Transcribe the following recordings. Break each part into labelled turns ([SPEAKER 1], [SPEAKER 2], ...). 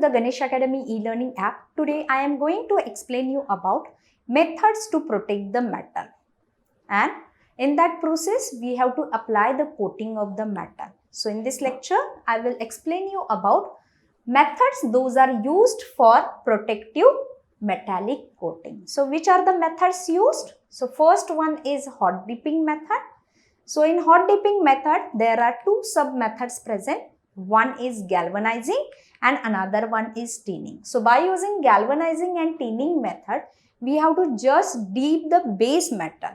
[SPEAKER 1] the Ganesh Academy e-learning app. Today I am going to explain you about methods to protect the metal, and in that process we have to apply the coating of the metal. So in this lecture I will explain you about methods those are used for protective metallic coating. So which are the methods used? So first one is hot dipping method. So in hot dipping method there are two sub methods present. One is galvanizing and another one is tinning. So by using galvanizing and tinning method, we have to just dip the base metal.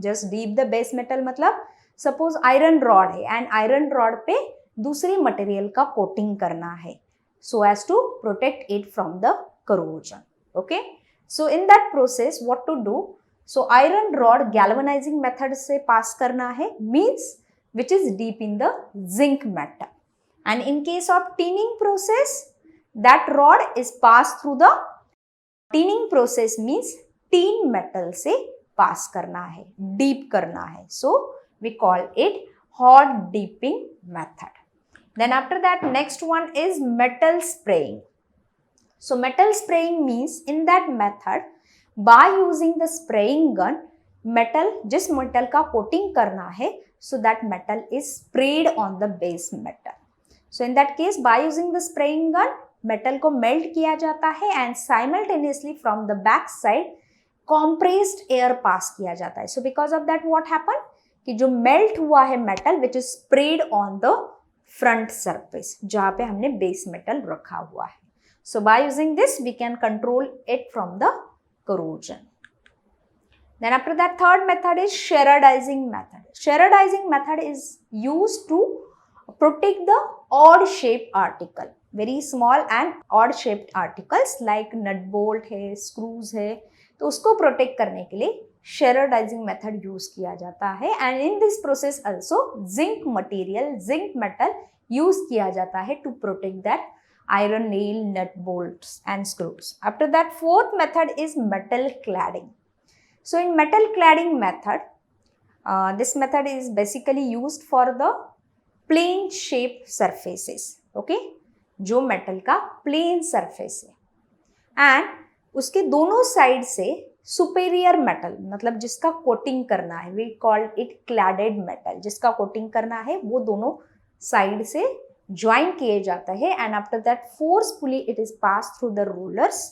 [SPEAKER 1] Just dip the base metal मतलब suppose iron rod है and iron rod पे दूसरी material का coating करना है so as to protect it from the corrosion. Okay. So in that process what to do? So iron rod galvanizing method से pass करना है means which is deep in the zinc metal. And in case of tinning process, that rod is passed through the tinning process means tin metal से pass करना है, deep करना है. So we call it hot dipping method. Then after that next one is metal spraying. So metal spraying means in that method by using the spraying gun metal जिस metal का coating करना है so that metal is sprayed on the base metal. So in that case by using the spraying gun metal को melt किया जाता है and simultaneously from the back side compressed air pass किया जाता है. So because of that what happened कि जो melt हुआ है metal which is sprayed on the front surface जहाँ पे हमने base metal रखा हुआ है. So by using this we can control it from the corrosion. Then after that third method is Sherrodizing method. Sherrodizing method is used to protect the odd shaped article, very small and odd shaped articles like nut bolt है, screws है, तो उसको protect करने के लिए Sherrodizing method use किया जाता है. And in this process also zinc material, zinc metal use किया जाता है to protect that iron nail, nut bolts and screws. After that fourth method is metal cladding. So in metal cladding method, this method is basically used for the plane shape surfaces. Okay, जो metal का plane surface है and उसके दोनों side से superior metal मतलब जिसका coating करना है वी कॉल इट क्लैडेड मेटल, जिसका कोटिंग करना है वो दोनों साइड से ज्वाइन किए जाता है and after that forcefully it is pass through the rollers.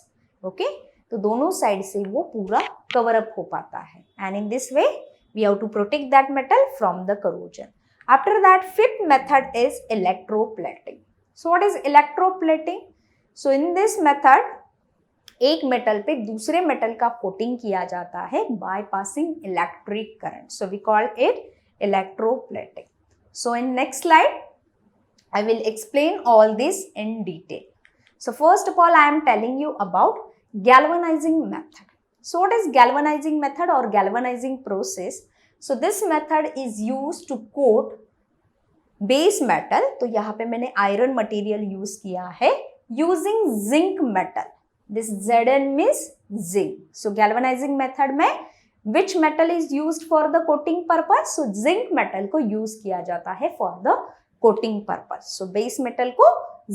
[SPEAKER 1] Okay, तो दोनों साइड से वो पूरा कवर अप हो पाता है and in this way we have to protect that metal from the corrosion. After that fifth method is electroplating. So what is electroplating? So in this method एक metal पे दूसरे metal का coating किया जाता है by passing electric current. So we call it electroplating. So in next slide I will explain all this in detail. So first of all I am telling you about galvanizing method. So what is galvanizing method or galvanizing process? So this method is used to coat base metal. तो यहाँ पे मैंने iron material use किया है using zinc metal. This Zn means zinc. So galvanizing method में which metal is used for the coating purpose? So zinc metal को use किया जाता है for the coating purpose. So base metal को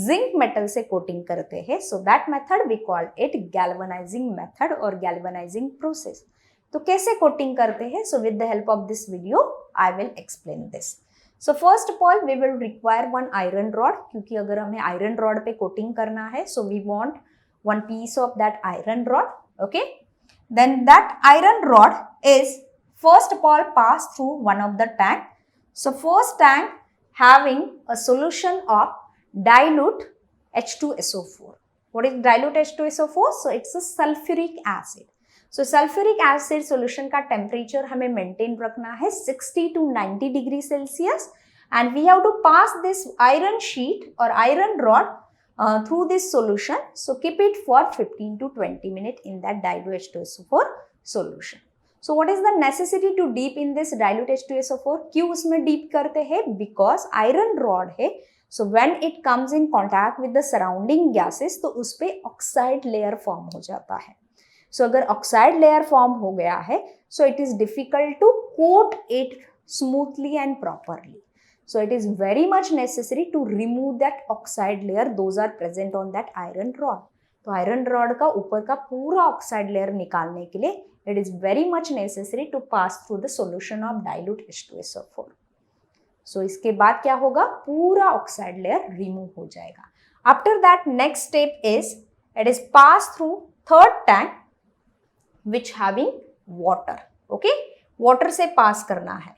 [SPEAKER 1] zinc metal से coating करते हैं. So that method we call it galvanizing method or galvanizing process. तो कैसे कोटिंग करते हैं? So with the help of this video I will explain this. So first of all we will require one iron rod क्योंकि अगर हमें iron rod पे coating करना है so we want one piece of that iron rod. Okay, then that iron rod is first of all passed through one of the tank. So first tank having a solution of dilute H2SO4. What is dilute H2SO4? So it's a sulfuric acid. So sulfuric acid solution का temperature हमें maintain रखना है 60 to 90 degree Celsius and we have to pass this iron sheet or iron rod through this solution. So keep it for 15 to 20 minutes in that dilute H2SO4 solution. So what is the necessity to dip in this dilute H2SO4? क्यों उसमें dip करते हैं? Because iron rod है. So when it comes in contact with the surrounding gases तो उस पे oxide layer form हो जाता है. So अगर oxide layer form हो गया है so it is difficult to coat it smoothly and properly. So it is very much necessary to remove that oxide layer, those are present on that iron rod. तो iron rod का ऊपर का पूरा oxide layer निकालने के लिए it is very much necessary to pass through the solution of dilute H2SO4. So इसके बाद क्या होगा, पूरा ऑक्साइड लेयर रिमूव हो जाएगा. After that next step is it is pass through third tank which having water. Okay, water से pass करना है.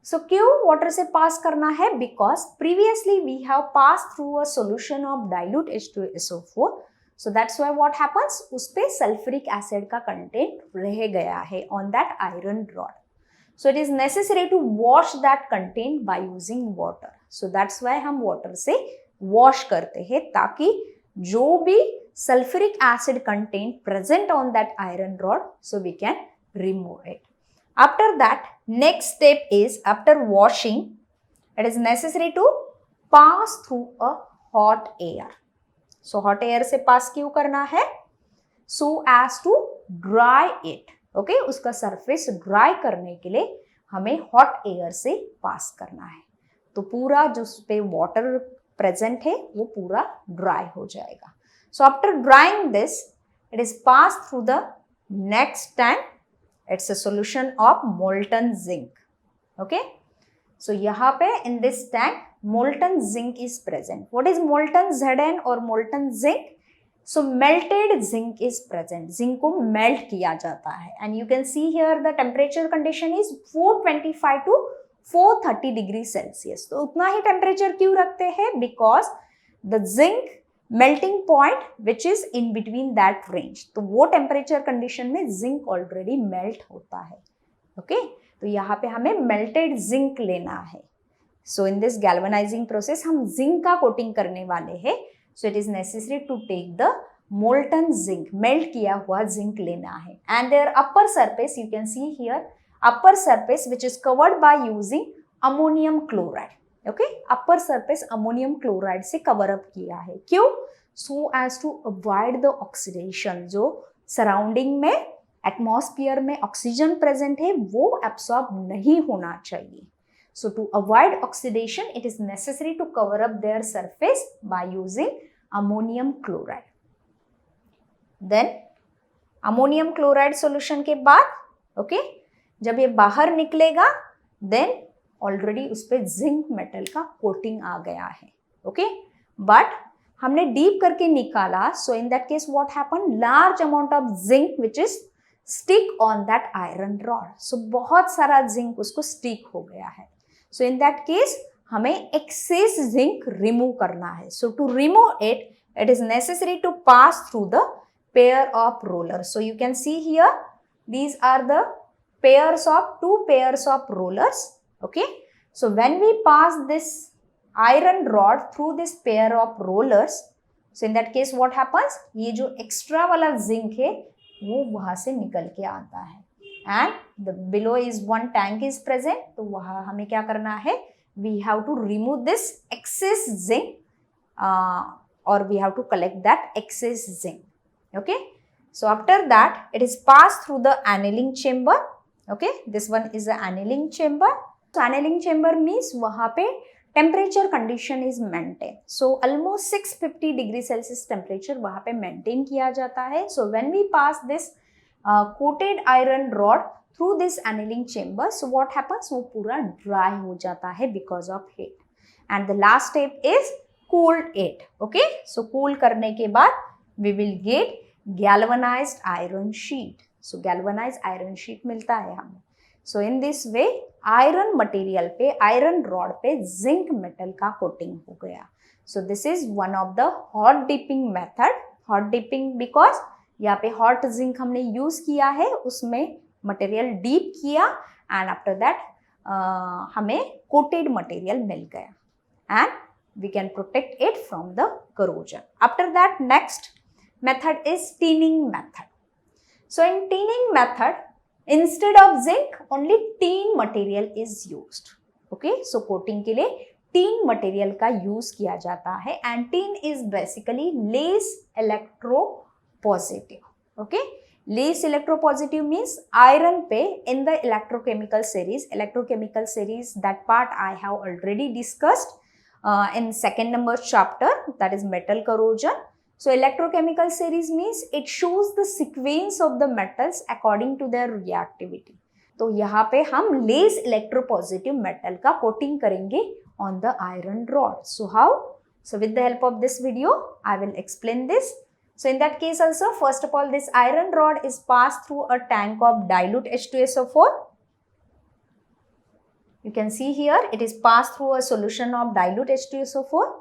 [SPEAKER 1] सो क्यों वाटर से पास करना है? Because previously we have pass through a solution of dilute H2SO4. So that's why what happens, उस पे sulphuric acid का कंटेंट रह गया है on that iron rod. So it is necessary to wash that content by using water. So that's why हम water से wash करते हैं ताकि जो भी sulphuric acid content present on that iron rod, so we can remove it. After that next step is after washing it is necessary to pass through a hot air. So hot air से pass क्यों करना है? So as to dry it. Okay, उसका surface dry करने के लिए हमें hot air से पास करना है. तो पूरा जो उस पे वाटर प्रेजेंट है वो पूरा ड्राई हो जाएगा. So after drying this it is pass through the next tank. It's a solution of molten zinc. Okay, so यहाँ पे in this tank molten zinc is present. What is molten Zn or molten zinc? So melted zinc is present. Zinc को melt किया जाता है. And you can see here the temperature condition is 425 to 430 degree Celsius. तो उतना ही temperature क्यों रखते हैं? Because the zinc melting point which is in between that range. तो वो temperature condition में zinc already melt होता है. Okay? तो यहाँ पे हमें melted zinc लेना है. So in this galvanizing process हम जिंक का कोटिंग करने वाले हैं. So it is necessary to take the molten zinc, melt किया हुआ जिंक लेना है. And their upper surface, you can see here, upper surface which is covered by using ammonium chloride. Okay, upper surface ammonium chloride से cover up किया है. क्यों? So as to avoid the oxidation. जो surrounding में atmosphere में oxygen present है वो absorb नहीं होना चाहिए. So to avoid oxidation, it is necessary to cover up their surface by using ammonium chloride. Then ammonium chloride solution के बाद, okay, जब ये बाहर निकलेगा, then already उस पे zinc metal का coating आ गया है, okay. But हमने deep करके निकाला, so in that case what happened? Large amount of zinc which is stick on that iron rod. So बहुत सारा zinc उसको stick हो गया है. So in that case हमें excess zinc remove करना है. So to remove it, it is necessary to pass through the pair of rollers. So you can see here, these are the two pairs of rollers. Okay. So when we pass this iron rod through this pair of rollers, so in that case what happens? ये जो extra वाला zinc है वो वहाँ से निकल के आता है. And the below is one tank is present. तो वहाँ हमें क्या करना है? We have to remove this excess zinc or we have to collect that excess zinc. Okay. So after that it is passed through the annealing chamber. Okay. This one is the annealing chamber. So annealing chamber means वहाँ पे temperature condition is maintained. So almost 650 degree Celsius temperature वहाँ पे maintain किया जाता है. So when we pass this coated iron rod through this annealing chamber, so what happens? वो पूरा dry हो जाता है because of heat. And the last step is cooled it. Okay, so cool करने के बाद we will get galvanized iron sheet. So galvanized iron sheet मिलता है हमें. So in this way iron material पे iron rod पे zinc metal का coating हो गया. So this is one of the hot dipping method. Hot dipping because यहाँ पे हॉट जिंक हमने यूज किया है, उसमें मटेरियल डीप किया एंड आफ्टर दैट हमें कोटेड मटेरियल मिल गया and we can protect it from the corrosion. After that next method is tinning method. So in tinning method instead of zinc only tin material is used. Okay, so coating के लिए tin material का use किया जाता है and tin is basically less electropositive. Okay, Less electropositive means iron पे in the electrochemical series, that part I have already discussed in second number chapter, that is metal corrosion. So electrochemical series means it shows the sequence of the metals according to their reactivity. तो यहाँ पे हम less electropositive metal का coating करेंगे on the iron rod. So how? So with the help of this video, I will explain this. So in that case also, first of all, this iron rod is passed through a tank of dilute H2SO4. You can see here, it is passed through a solution of dilute H2SO4.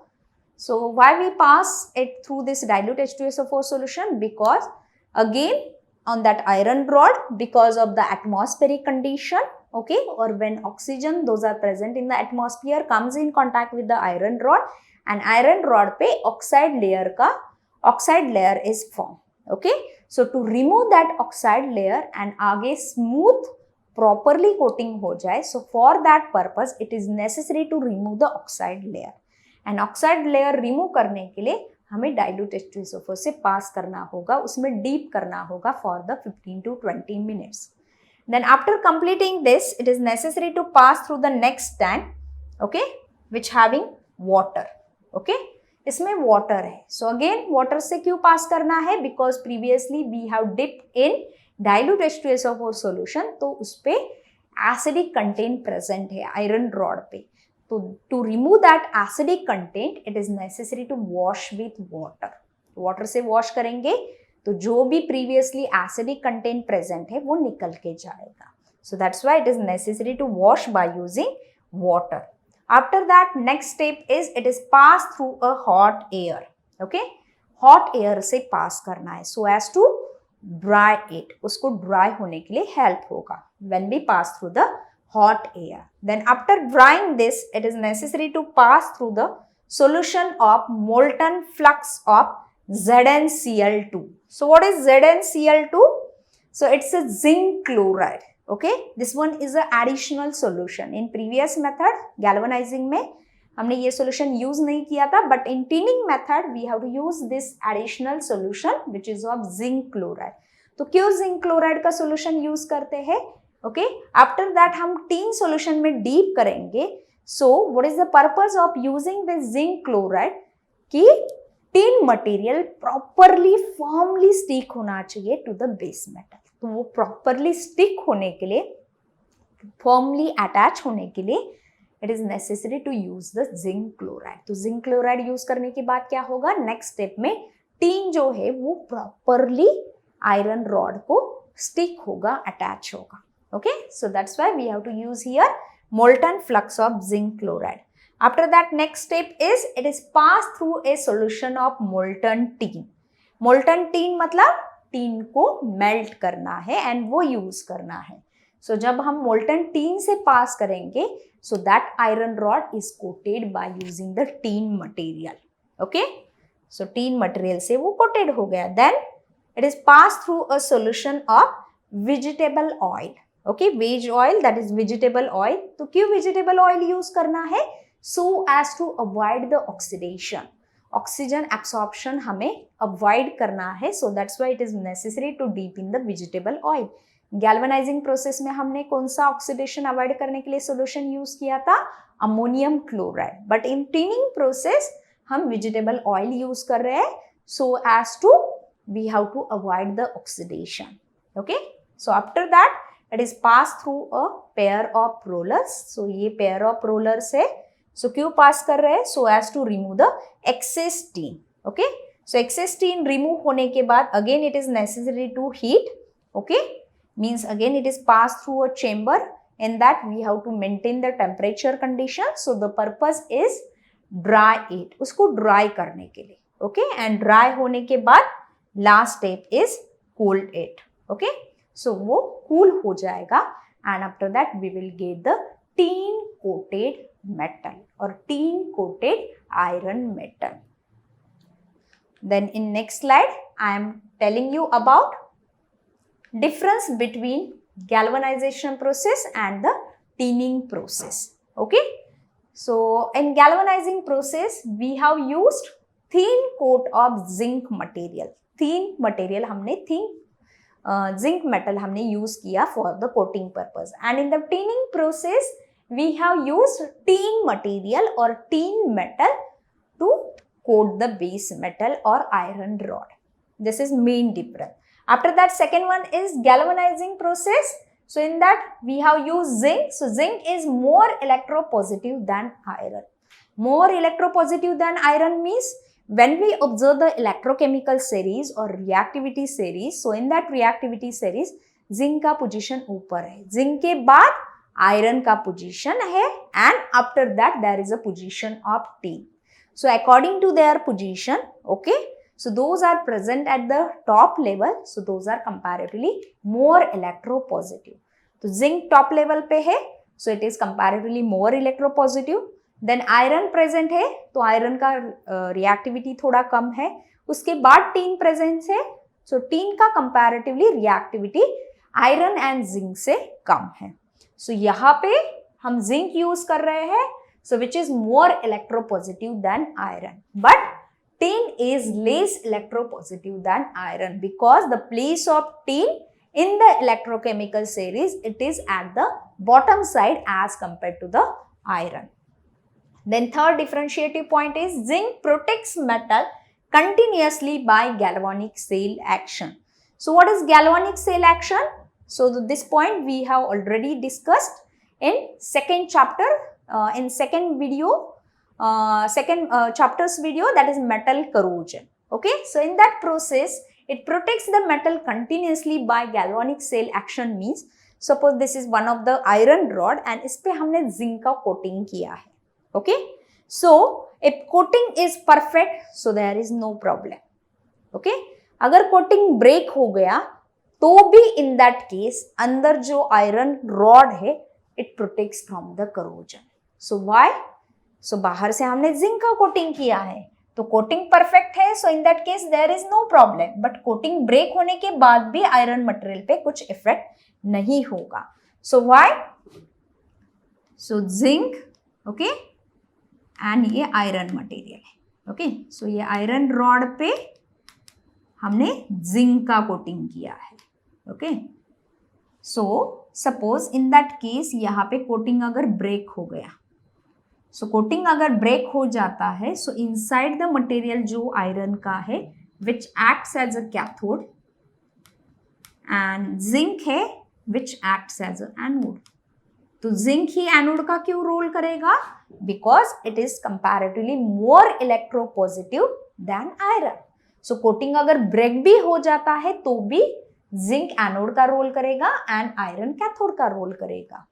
[SPEAKER 1] So why we pass it through this dilute H2SO4 solution? Because again, on that iron rod, because of the atmospheric condition, okay, or when oxygen, those are present in the atmosphere, comes in contact with the iron rod, and iron rod पे oxide layer is formed. Okay, so to remove that oxide layer and आगे smooth properly coating हो जाए, so for that purpose it is necessary to remove the oxide layer, and oxide layer remove करने के लिए हमें dilute H2SO4 से pass करना होगा, उसमें डीप करना होगा for the 15 to 20 minutes. Then after completing this, it is necessary to pass through the next tank, okay, which having water, okay, इसमें water है. So again water से क्यों पास करना है? Because previously we have dipped in dilute H2SO4 solution, तो उस पे acidic content present है iron rod पे. To remove that acidic content, it is necessary to wash with water. Water से wash करेंगे तो जो भी previously acidic content present है वो निकल के जाएगा. So that's why it is necessary to wash by using water. After that, next step is it is passed through a hot air. Okay, hot air से pass करना है so as to dry it. उसको dry होने के लिए help होगा when we pass through the hot air. Then after drying this, it is necessary to pass through the solution of molten flux of ZnCl2. So what is ZnCl2? So it's a zinc chloride. Okay, this one is an additional solution. In previous method galvanizing में हमने ये solution use नहीं किया था, but in tinning method we have to use this additional solution which is of zinc chloride. तो क्यों zinc chloride का solution use करते हैं? Okay, after that हम tin solution में deep करेंगे. So what is the purpose of using this zinc chloride? कि tin material properly firmly stick होना चाहिए to the base metal. तो वो properly stick होने के लिए, firmly attach होने के लिए, it is necessary to use the zinc chloride. तो zinc chloride use करने के बाद क्या होगा? Next step में tin जो है वो properly iron rod को stick होगा, attach होगा. Okay, so that's why we have to use here molten flux of zinc chloride. After that, next step is it is passed through a solution of molten tin. Molten tin मतलब tin को melt करना है and वो use करना है. So जब हम molten tin से pass करेंगे, so that iron rod is coated by using the tin material. Okay, so tin material से वो coated हो गया. Then it is passed through a solution of vegetable oil. Okay, veg oil, that is vegetable oil. तो क्यों vegetable oil use करना है? So as to avoid the oxidation. Oxygen absorption हमें avoid करना है. So that's why it is necessary to dip in the vegetable oil. Galvanizing process में हमने कौन सा oxidation avoid करने के लिए solution use किया था? Ammonium chloride. But in tinning process हम vegetable oil use कर रहे हैं. So as to we have to avoid the oxidation. Okay. So after that it is passed through a pair of rollers. So ये pair of rollers है. So क्यों pass कर रहे हैं? So as to remove the excess tin. Okay. So excess tin remove होने के बाद again it is necessary to heat. Okay. Means again it is passed through a chamber. In that we have to maintain the temperature condition. So the purpose is dry it. उसको dry करने के लिए. Okay. And dry होने के बाद last step is cool it. Okay. So वो cool हो जाएगा and after that we will get the tin coated metal or tin coated iron metal. Then in next slide I am telling you about difference between galvanization process and the tinning process. Okay. So in galvanizing process we have used thin coat of zinc material. Thin material हमने thin zinc metal हमने use किया for the coating purpose. And in the tinning process we have used tin material और tin metal to coat the base metal or iron rod. This is main difference. After that, second one is galvanizing process. So in that we have used zinc. So zinc is more electropositive than iron. More electropositive than iron means when we observe the electrochemical series or reactivity series, so in that reactivity series zinc का position ऊपर है, zinc के बाद iron का position है, and after that there is a position of tin. So according to their position, okay, so those are present at the top level, so those are comparatively more electropositive. तो zinc top level पे है, so it is comparatively more electropositive. Then iron present है, तो iron का reactivity थोड़ा कम है. उसके बाद tin present है, so tin का comparatively reactivity iron and zinc से कम है. So यहाँ पे हम zinc use कर रहे हैं, so which is more electropositive than iron, but tin is less electropositive than iron because the place of tin in the electrochemical series, it is at the bottom side as compared to the iron. Then third differentiative point is zinc protects metal continuously by galvanic cell action. So what is galvanic cell action? So this point we have already discussed in second chapter, in second video, chapter's video, that is metal corrosion. Okay, so in that process it protects the metal continuously by galvanic cell action means suppose this is one of the iron rod and इस पे हमने zinc का coating किया है. Okay, so if coating is perfect, so there is no problem. Okay, अगर coating break हो गया तो भी in that case अंदर जो iron rod है it protects from the corrosion. So why? So बाहर से हमने zinc का coating किया है तो coating perfect है, so in that case there is no problem. But coating break होने के बाद भी iron material पे कुछ effect नहीं होगा. So why? So zinc, okay, and ये iron material है. Okay, so ये iron rod पे हमने zinc का coating किया है. Okay, so suppose in that case यहाँ पे coating अगर break हो गया, so coating अगर break हो जाता है, so inside the material जो iron का है which acts as a cathode and zinc है which acts as a anode. तो zinc ही anode का क्यों रोल करेगा? Because it is comparatively more electropositive than iron. So coating अगर break भी हो जाता है तो भी zinc anode का रोल करेगा and iron cathode का रोल करेगा.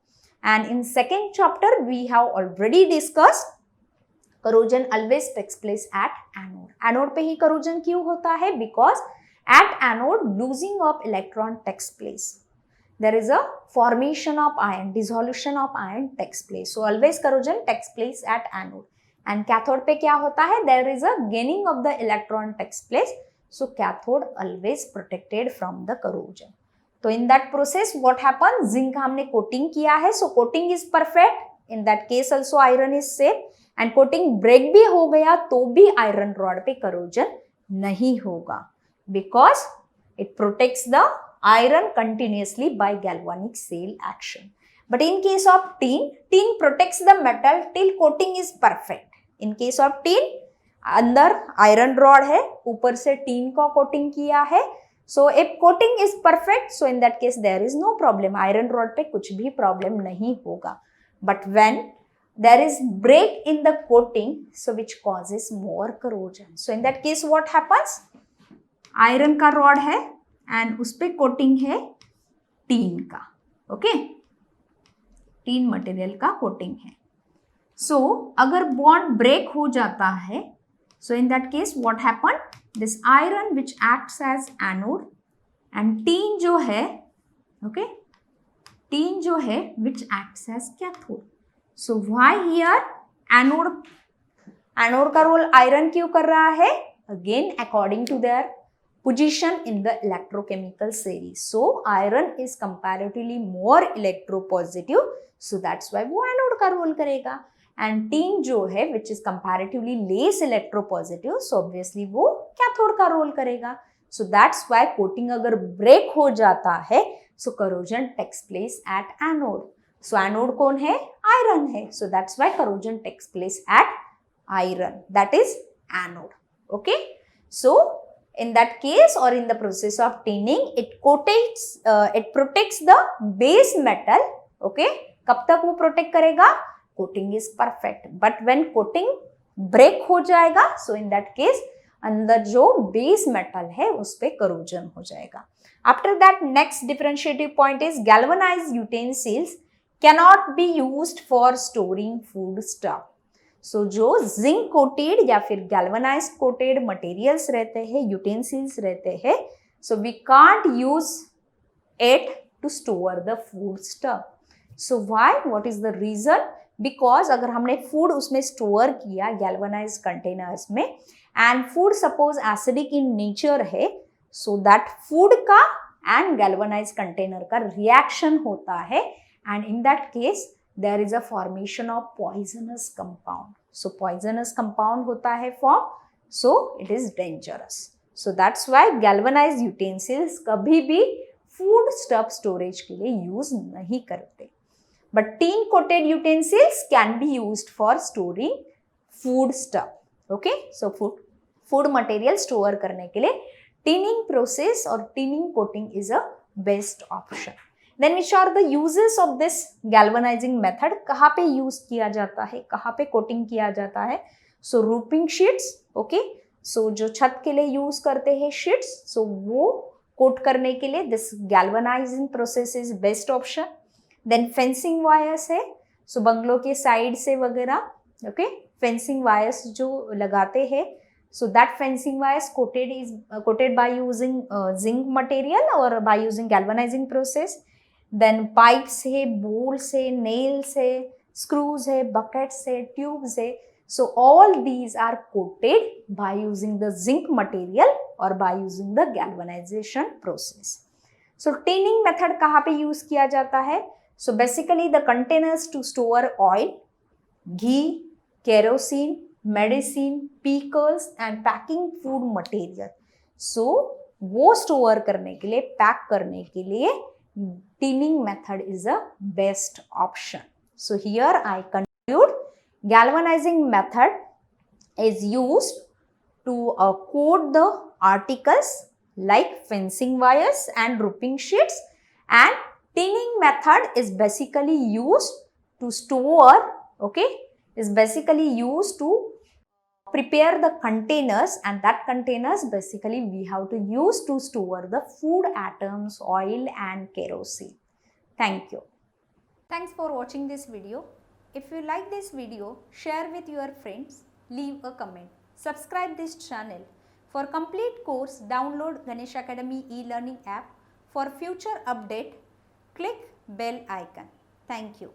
[SPEAKER 1] And in second chapter we have already discussed corrosion always takes place at anode. Anode पे ही corrosion क्यों होता है? Because at anode losing of electron takes place. There is a formation of ion, dissolution of ion takes place. So always corrosion takes place at anode. And cathode पे क्या होता है? There is a gaining of the electron takes place. So cathode always protected from the corrosion. So in that process what happens? Zinc हमने coating किया है, so coating is perfect. In that case also iron is safe. And coating break भी हो गया तो भी iron rod पे corrosion नहीं होगा because it protects the iron continuously by galvanic cell action. But in case of tin, tin protects the metal till coating is perfect. In case of tin, अंदर iron rod है, ऊपर से tin का coating किया है. So if coating is perfect, so in that case there is no problem. Iron rod पे कुछ भी problem नहीं होगा. But when there is break in the coating, so which causes more corrosion. So in that case what happens? Iron का rod है and उस पे coating है tin का. Okay? Tin material का coating है. So अगर bond break हो जाता है, so in that case what happened? This iron which acts as anode and tin जो है, okay, tin जो है which acts as cathode. So why here anode का रोल iron क्यों कर रहा है? Again according to their position in the electrochemical series. So iron is comparatively more electropositive, so that's why वो anode का role करेगा. And tin जो है which is comparatively less electropositive, so obviously वो cathode का रोल करेगा. So that's why coating अगर break हो जाता है so corrosion takes place at anode. So anode कौन है? आयरन है. So that's why corrosion takes place at iron, that is anode. Okay, so in that case or in the process of tinning, it protects the base metal. Okay, कब तक वो protect करेगा? Coating is perfect. But when coating break हो जाएगा सो इन that case अंदर जो base metal है उस पे करोजन हो जाएगा. After that next differentiative point is galvanized utensils cannot be used for storing food stuff. So जो जिंक कोटेड या फिर गैल्वेनाइज्ड कोटेड मटेरियल्स रहते हैं, यूटेंसिल्स रहते हैं, so we can't use it to store the food stuff. So why? What is the reason? Because अगर हमने food उसमें स्टोर किया गैल्वेनाइज्ड कंटेनर्स में and food suppose acidic in nature है, सो दैट फूड का and galvanised container का reaction होता है and in that case there is a formation of poisonous compound. So poisonous compound होता है form, so it is dangerous. So that's why galvanized utensils कभी भी food stuff storage के लिए use नहीं करते. But tin coated utensils can be used for storing food stuff. Okay, so food material store करने के लिए tinning process और tinning coating is a best option. Then which are the uses of this galvanizing method? कहाँ पे use किया जाता है, कहाँ पे कोटिंग किया जाता है? सो रूपिंग शीट्स. ओके, सो जो छत के लिए यूज करते हैं शीट्स, सो वो कोट करने के लिए this galvanising process is best option. Then fencing wires है, सो बंगलों के साइड से वगैरह ओके फेंसिंग वायर्स जो लगाते हैं, so that fencing wires coated by using zinc material or by using galvanizing process. Then pipes है, bolts है, nails है, screws है, buckets है, tubes है, so all these are coated by using the zinc material or by using the galvanization process. So tinning method कहाँ पे use किया जाता है? So basically the containers to store oil, ghee, kerosene, medicine, pickles and packing food material. So वो store करने के लिए, pack करने के लिए tinning method is a best option. So here I conclude galvanizing method is used to coat the articles like fencing wires and roofing sheets, and tinning method is basically used to store, okay, is basically used to prepare the containers, and that containers basically we have to use to store the food atoms, oil and kerosene. Thank you. Thanks for watching this video. If you like this video, share with your friends, leave a comment, subscribe this channel. For complete course, download Ganesh Academy e-learning app. For future update, click bell icon. Thank you.